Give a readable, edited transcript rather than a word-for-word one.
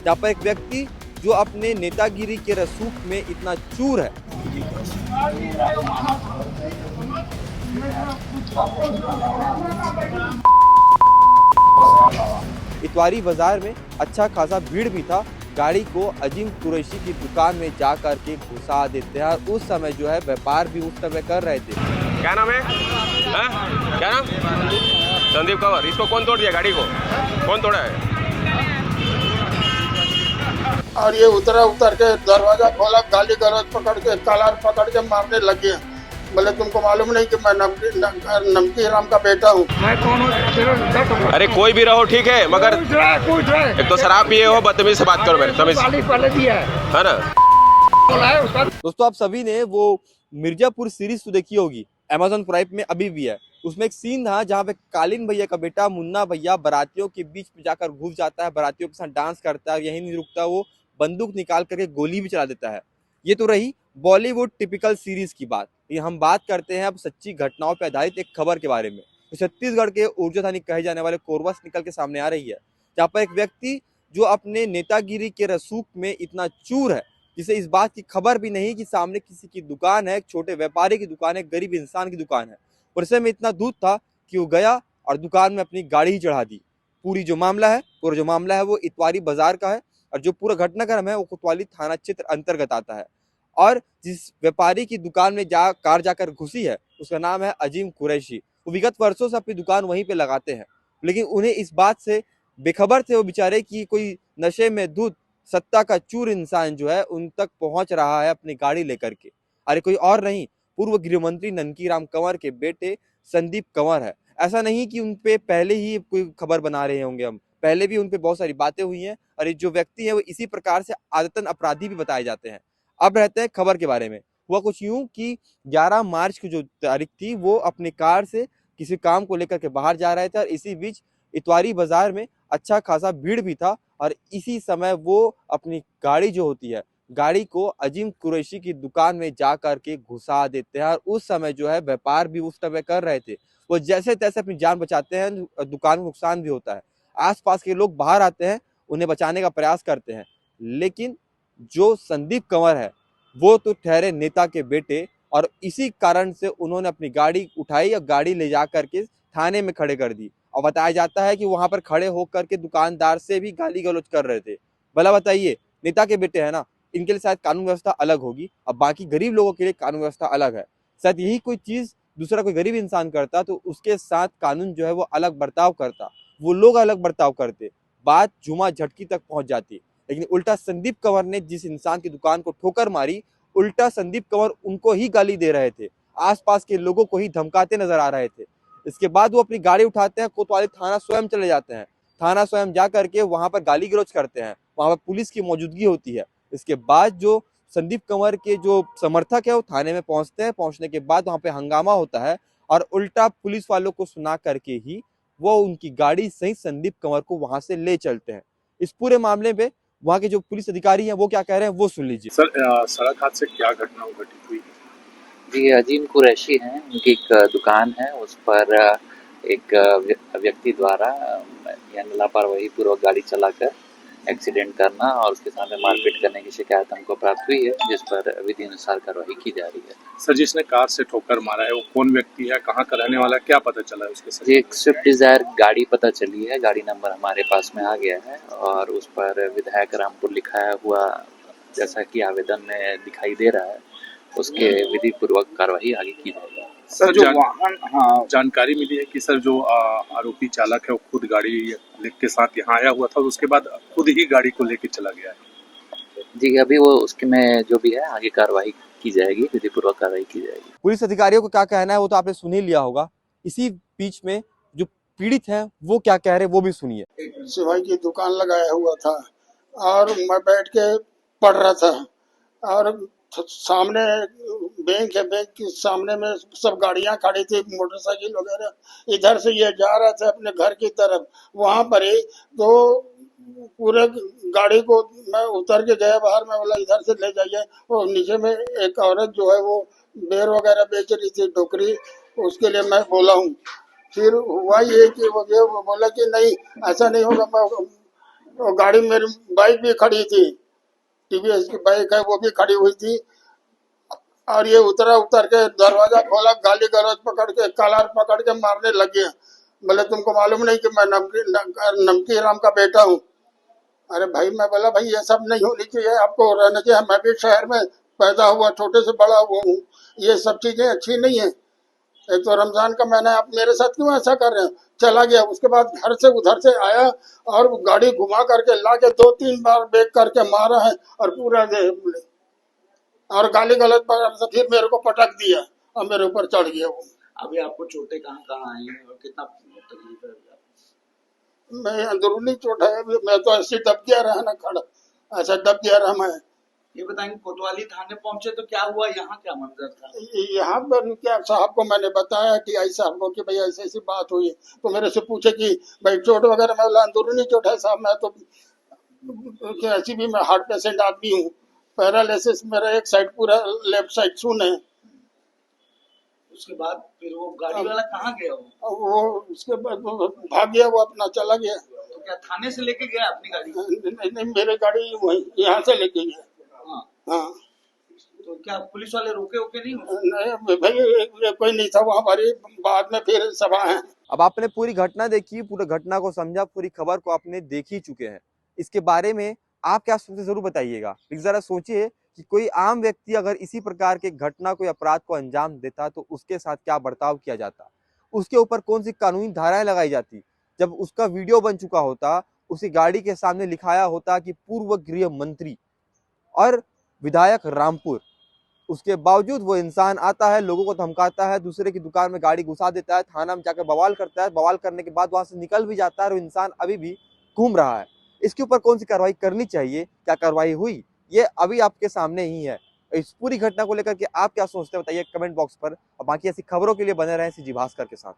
जहाँ पर एक व्यक्ति जो अपने नेतागिरी के रसूख में इतना चूर है, इतवारी बाजार में अच्छा खासा भीड़ भी था। गाड़ी को अजीम कुरैशी की दुकान में जा कर के घुसा देते हैं और उस समय जो है व्यापार भी उस समय कर रहे थे। क्या नाम है? क्या नाम? संदीप कंवर। इसको कौन तोड़ दिया? गाड़ी को कौन तोड़ा है? और ये उतर के दरवाजा खोला, गाली गलौज पकड़ के कॉलर पकड़ के मारने लग गए। बोले तुमको मालूम नहीं कि मैं नमकी राम का बेटा हूँ। मैं कौन हूँ? अरे कोई भी रहो, ठीक है, मगर एक तो शराब पिए हो, बदतमीज से बात करो मेरे, तमीज है ना। दोस्तों, आप सभी ने वो मिर्जापुर सीरीज तो देखी होगी, अमेज़न प्राइम में अभी भी है। उसमें एक सीन था जहाँ पे कालीन भैया का बेटा मुन्ना भैया बारातियों के बीच में जाकर घुस जाता है, बारातियों के साथ डांस करता है। यही नहीं रुकता, वो बंदूक निकाल करके गोली भी चला देता है। ये तो रही बॉलीवुड टिपिकल सीरीज की बात। ये हम बात करते हैं अब सच्ची घटनाओं पर आधारित एक खबर के बारे में। तो छत्तीसगढ़ के ऊर्जा थानी कहे जाने वाले कोरबा से निकल के सामने आ रही है, जहाँ पर एक व्यक्ति जो अपने नेतागिरी के रसूख में इतना चूर है, जिसे इस बात की खबर भी नहीं कि सामने किसी की दुकान है, एक छोटे व्यापारी की दुकान है, गरीब इंसान की दुकान है। परिसर में इतना दूध था कि वो गया और दुकान में अपनी गाड़ी ही चढ़ा दी। पूरा जो मामला है वो इतवारी बाजार का है और जो पूरा घटनाक्रम है वो कोतवाली थाना क्षेत्र अंतर्गत आता है। और जिस व्यापारी की दुकान में कार जाकर घुसी है उसका नाम है अजीम कुरैशी। वो विगत वर्षों से अपनी दुकान वहीं पे लगाते हैं, लेकिन उन्हें इस बात से बेखबर थे वो बेचारे कि कोई नशे में धुत सत्ता का चूर इंसान जो है उन तक पहुंच रहा है अपनी गाड़ी लेकर के। अरे कोई और नहीं, पूर्व गृह मंत्री ननकी राम कंवर के बेटे संदीप कंवर है। ऐसा नहीं कि उन पे पहले ही कोई खबर बना रहे होंगे, हम पहले भी उन पे बहुत सारी बातें हुई हैं और ये जो व्यक्ति है वो इसी प्रकार से आदतन अपराधी भी बताए जाते हैं। अब रहते हैं खबर के बारे में। हुआ कुछ यूं कि 11 मार्च की जो तारीख थी वो अपनी कार से किसी काम को लेकर के बाहर जा रहे थे और इसी बीच इतवारी बाजार में अच्छा खासा भीड़ भी था और इसी समय वो अपनी गाड़ी जो होती है, गाड़ी को अजीम कुरैशी की दुकान में जा करके घुसा देते हैं और उस समय जो है व्यापार भी उस समय कर रहे थे। वो जैसे तैसे अपनी जान बचाते हैं, दुकान को नुकसान भी होता है। आसपास के लोग बाहर आते हैं, उन्हें बचाने का प्रयास करते हैं, लेकिन जो संदीप कंवर है वो तो ठहरे नेता के बेटे और इसी कारण से उन्होंने अपनी गाड़ी उठाई और गाड़ी ले जा करके थाने में खड़े कर दी। और बताया जाता है कि वहां पर खड़े होकर के दुकानदार से भी गाली गलौज कर रहे थे। भला बताइए, नेता के बेटे है ना, इनके लिए शायद कानून व्यवस्था अलग होगी, अब बाकी गरीब लोगों के लिए कानून व्यवस्था अलग है। शायद यही कोई चीज दूसरा कोई गरीब इंसान करता तो उसके साथ कानून जो है वो अलग बर्ताव करता, वो लोग अलग बर्ताव करते, बात झुमा झटकी तक पहुंच जाती। लेकिन उल्टा संदीप कंवर ने जिस इंसान की दुकान को ठोकर मारी, उल्टा संदीप कंवर उनको ही गाली दे रहे थे, आसपास के लोगों को ही धमकाते नजर आ रहे थे। इसके बाद वो अपनी गाड़ी उठाते हैं, कोतवाली थाना स्वयं चले जाते हैं। थाना स्वयं जा करके वहां पर गाली गलौज करते हैं, वहां पर पुलिस की मौजूदगी होती है। इसके बाद जो संदीप कंवर के जो समर्थक है वो थाने में पहुंचते हैं। पहुंचने के बाद वहां पे हंगामा होता है और उल्टा पुलिस वालों को सुना करके ही वो उनकी गाड़ी सहित संदीप कंवर को वहां से ले चलते हैं। इस पूरे मामले में वहाँ के जो पुलिस अधिकारी हैं वो क्या कह रहे हैं वो सुन लीजिए। सर, सड़क हादसे क्या घटना घटित हुई? जी, अजीम कुरैशी हैं, उनकी एक दुकान है, उस पर एक व्यक्ति द्वारा यानी लापरवाही पूर्वक गाड़ी चलाकर एक्सीडेंट करना और उसके सामने मारपीट करने की शिकायत हमको प्राप्त हुई है, जिस पर विधि अनुसार कार्रवाई की जा रही है। सर, जिसने कार से ठोकर मारा है वो कौन व्यक्ति है, कहाँ का रहने वाला है, क्या पता चला है उसके? जी, एक स्विफ्ट डिजायर गाड़ी पता चली है, गाड़ी नंबर हमारे पास में आ गया है और उस पर विधायक रामपुर लिखाया हुआ जैसा कि आवेदन में दिखाई दे रहा है, उसके विधि पूर्वक कार्रवाई आगे की जाएगी। सर, जो वाहन जानकारी मिली है कि सर जो आरोपी चालक है वो खुद गाड़ी के साथ यहाँ आया हुआ था और उसके बाद खुद ही गाड़ी को लेकर चला गया है। जी, अभी वो उसके में जो भी है आगे कार्रवाई की जाएगी, विधि पूर्वक कार्रवाई की जाएगी। पुलिस अधिकारियों को क्या कहना है वो तो आपने सुन ही लिया होगा। इसी बीच में जो पीड़ित है वो क्या कह रहे हैं वो भी सुनिए। सिवाई की दुकान लगाया हुआ था और मैं बैठ के पढ़ रहा था और सामने बैंक है, बैंक के सामने में सब गाड़ियां खड़ी थी, मोटरसाइकिल वगैरह। इधर से ये जा रहा था अपने घर की तरफ, वहां पर ही तो पूरे गाड़ी को मैं उतर के गया बाहर में, बोला इधर से ले जाइए। और नीचे में एक औरत जो है वो बेर वगैरह बेच रही थी, टोकरी, उसके लिए मैं बोला हूँ फिर हुआ ये कि वो बोला कि नहीं ऐसा नहीं होगा। वो गाड़ी मेरी बाइक भी खड़ी थी, टीवीएस की बाइक है वो भी खड़ी हुई थी, और ये उतर के दरवाजा खोला, गाली गलौज पकड़ के कॉलर पकड़ के मारने लग गया। बोले तुमको मालूम नहीं कि मैं नमकी राम का बेटा हूँ। अरे भाई, मैं बोला भाई ये सब नहीं होनी चाहिए, आपको रहना चाहिए। मैं भी शहर में पैदा हुआ, छोटे से बड़ा हुआ हूँ, ये सब चीजें अच्छी नहीं है। एक तो रमजान का महीना, आप मेरे साथ क्यों ऐसा कर रहे हैं? चला गया। उसके बाद घर से उधर से आया और गाड़ी घुमा करके ला के 2-3 बार बेक करके मारा है और पूरा और गाली गलौज पर से फिर मेरे को पटक दिया और मेरे ऊपर चढ़ गया वो। अभी आपको चोटें कहाँ कहाँ आई हैं और कितना तकलीफ है? मैं अंदरूनी चोट है, मैं तो ऐसे दब गया रहा ना, खड़ा ऐसा दब गया रहा मैं। ये बताएंगे कोतवाली थाने पहुंचे तो क्या हुआ, यहाँ क्या मंजर था? यहाँ पर क्या, साहब को मैंने बताया टीआई साहब को कि भाई ऐसी ऐसी बात हुई, तो मेरे से पूछे कि भाई चोट वगैरह, मैं बोला अंदरूनी चोट है साहब, मैं तो ऐसी भी मैं हार्ट पेशेंट आदमी हूँ, पैरालिसिस मेरा एक साइड पूरा लेफ्ट साइड सुन है। उसके बाद फिर वो गाड़ी वाला कहाँ गया? वो उसके बाद वो भाग गया, वो अपना चला गया। तो क्या थाने से लेके गया अपनी गाड़ी? नहीं, मेरे गाड़ी वही यहाँ से लेके गया। हाँ। हाँ, तो क्या पुलिस वाले रोके ओके नहीं? नहीं भाई, कोई नहीं था वहाँ पर। बाद में फिर सभा है। अब आपने पूरी घटना देखी, पूरी घटना को समझा, पूरी खबर को आपने देख ही चुके हैं। इसके बारे में आप क्या सोचते जरूर बताइएगा। जरा सोचिए कि कोई आम व्यक्ति अगर इसी प्रकार के घटना कोई अपराध को अंजाम देता तो उसके साथ क्या बर्ताव किया जाता, उसके ऊपर कौन सी कानूनी धाराएं लगाई जाती। जब उसका वीडियो बन चुका होता, उसी गाड़ी के सामने लिखाया होता कि पूर्व गृह मंत्री और विधायक रामपुर, उसके बावजूद वो इंसान आता है, लोगों को धमकाता है, दूसरे की दुकान में गाड़ी घुसा देता है, थाना में जाकर बवाल करता है, बवाल करने के बाद वहां से निकल भी जाता है और इंसान अभी भी घूम रहा है। इसके ऊपर कौन सी कार्रवाई करनी चाहिए, क्या कार्रवाई हुई, ये अभी आपके सामने ही है। इस पूरी घटना को लेकर के आप क्या सोचते हैं बताइए कमेंट बॉक्स पर। और बाकी ऐसी खबरों के लिए बने रहें सीजी भास्कर के साथ।